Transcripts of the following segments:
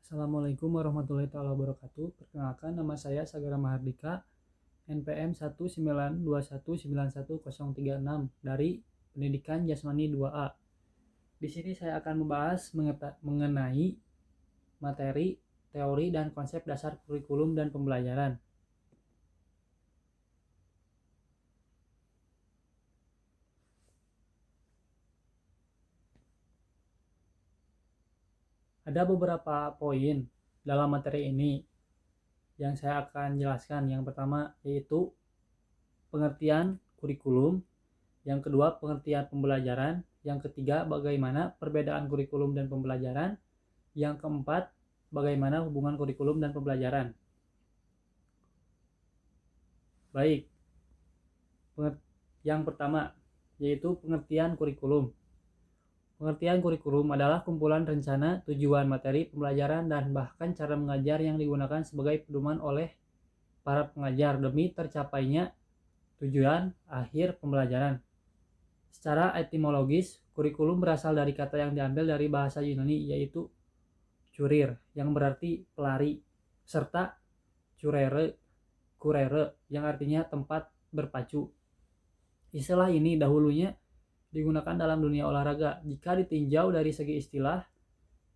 Assalamualaikum warahmatullahi wabarakatuh. Perkenalkan, nama saya Sagara Mahardika, NPM 192191936 dari Pendidikan Jasmani 2A. Di sini saya akan membahas mengenai materi, teori, dan konsep dasar kurikulum dan pembelajaran. Ada beberapa poin dalam materi ini yang saya akan jelaskan. Yang pertama yaitu pengertian kurikulum, yang kedua pengertian pembelajaran, yang ketiga bagaimana perbedaan kurikulum dan pembelajaran, yang keempat bagaimana hubungan kurikulum dan pembelajaran. Baik, yang pertama yaitu pengertian kurikulum. Pengertian kurikulum adalah kumpulan rencana, tujuan, materi pembelajaran, dan bahkan cara mengajar yang digunakan sebagai pedoman oleh para pengajar demi tercapainya tujuan akhir pembelajaran. Secara etimologis, kurikulum berasal dari kata yang diambil dari bahasa Yunani yaitu curir yang berarti pelari, serta curere yang artinya tempat berpacu. Istilah ini dahulunya digunakan dalam dunia olahraga. Jika ditinjau dari segi istilah,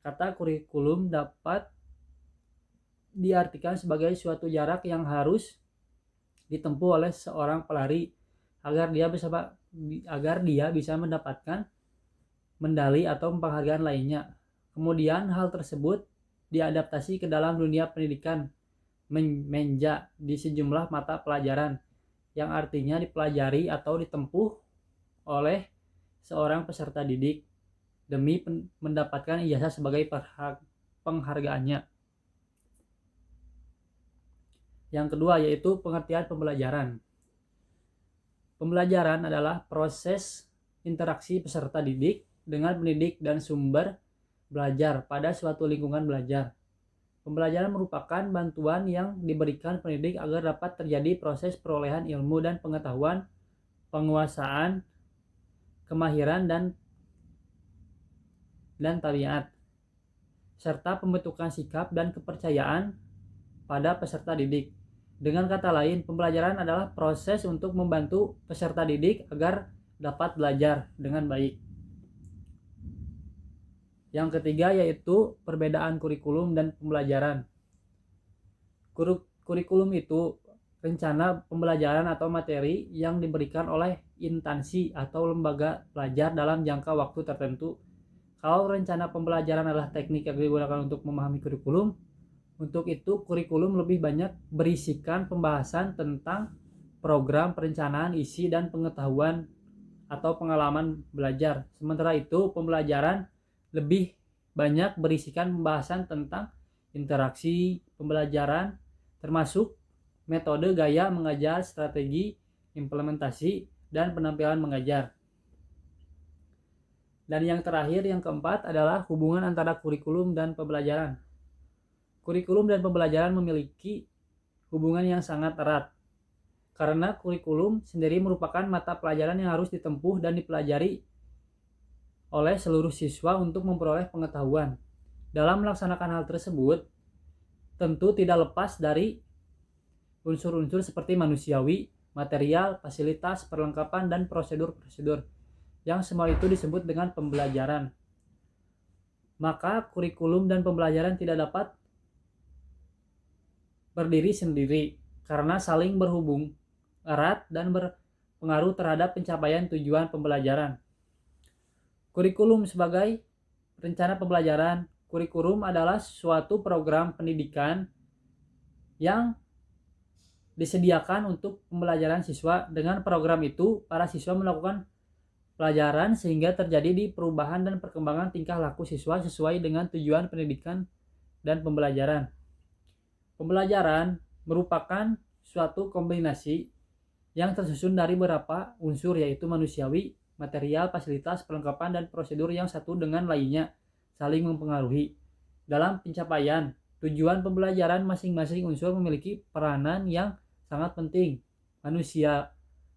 kata kurikulum dapat diartikan sebagai suatu jarak yang harus ditempuh oleh seorang pelari agar dia bisa mendapatkan medali atau penghargaan lainnya. Kemudian hal tersebut diadaptasi ke dalam dunia pendidikan menja di sejumlah mata pelajaran yang artinya dipelajari atau ditempuh oleh seorang peserta didik demi mendapatkan ijazah sebagai penghargaannya. Yang kedua yaitu pengertian pembelajaran. Pembelajaran adalah proses interaksi peserta didik dengan pendidik dan sumber belajar pada suatu lingkungan belajar. Pembelajaran merupakan bantuan yang diberikan pendidik agar dapat terjadi proses perolehan ilmu dan pengetahuan, penguasaan, kemahiran dan tabiat, serta pembentukan sikap dan kepercayaan pada peserta didik. Dengan kata lain, pembelajaran adalah proses untuk membantu peserta didik agar dapat belajar dengan baik. Yang ketiga yaitu perbedaan kurikulum dan pembelajaran. Kurikulum itu rencana pembelajaran atau materi yang diberikan oleh instansi atau lembaga belajar dalam jangka waktu tertentu. Kalau rencana pembelajaran adalah teknik yang digunakan untuk memahami kurikulum, untuk itu kurikulum lebih banyak berisikan pembahasan tentang program, perencanaan, isi, dan pengetahuan atau pengalaman belajar. Sementara itu pembelajaran lebih banyak berisikan pembahasan tentang interaksi pembelajaran, termasuk metode, gaya mengajar, strategi, implementasi, dan penampilan mengajar. Dan yang terakhir, yang keempat adalah hubungan antara kurikulum dan pembelajaran. Kurikulum dan pembelajaran memiliki hubungan yang sangat erat, karena kurikulum sendiri merupakan mata pelajaran yang harus ditempuh dan dipelajari oleh seluruh siswa untuk memperoleh pengetahuan. Dalam melaksanakan hal tersebut, tentu tidak lepas dari unsur-unsur seperti manusiawi, material, fasilitas, perlengkapan, dan prosedur-prosedur, yang semua itu disebut dengan pembelajaran. Maka kurikulum dan pembelajaran tidak dapat berdiri sendiri karena saling berhubung erat dan berpengaruh terhadap pencapaian tujuan pembelajaran. Kurikulum sebagai rencana pembelajaran. Kurikulum adalah suatu program pendidikan yang disediakan untuk pembelajaran siswa. Dengan program itu, para siswa melakukan pelajaran sehingga terjadi perubahan dan perkembangan tingkah laku siswa sesuai dengan tujuan pendidikan dan pembelajaran. Pembelajaran merupakan suatu kombinasi yang tersusun dari beberapa unsur yaitu manusiawi, material, fasilitas, perlengkapan, dan prosedur yang satu dengan lainnya saling mempengaruhi. Dalam pencapaian tujuan pembelajaran, masing-masing unsur memiliki peranan yang sangat penting. Manusia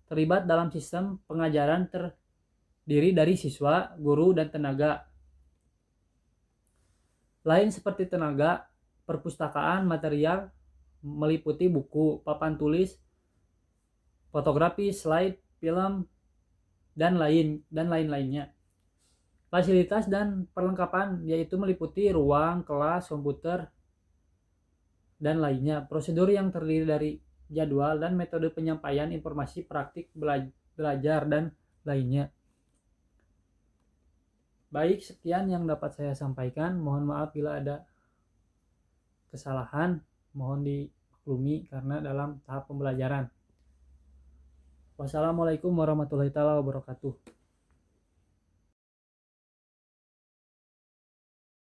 terlibat dalam sistem pengajaran terdiri dari siswa, guru, dan tenaga lain seperti tenaga, perpustakaan, material meliputi buku, papan tulis, fotografi, slide, film, dan lain-lainnya. Fasilitas dan perlengkapan yaitu meliputi ruang, kelas, komputer, dan lainnya. Prosedur yang terdiri dari jadwal dan metode penyampaian informasi praktik belajar dan lainnya. Baik, sekian yang dapat saya sampaikan. Mohon maaf bila ada kesalahan, mohon dimaklumi karena dalam tahap pembelajaran. Wassalamualaikum warahmatullahi wabarakatuh.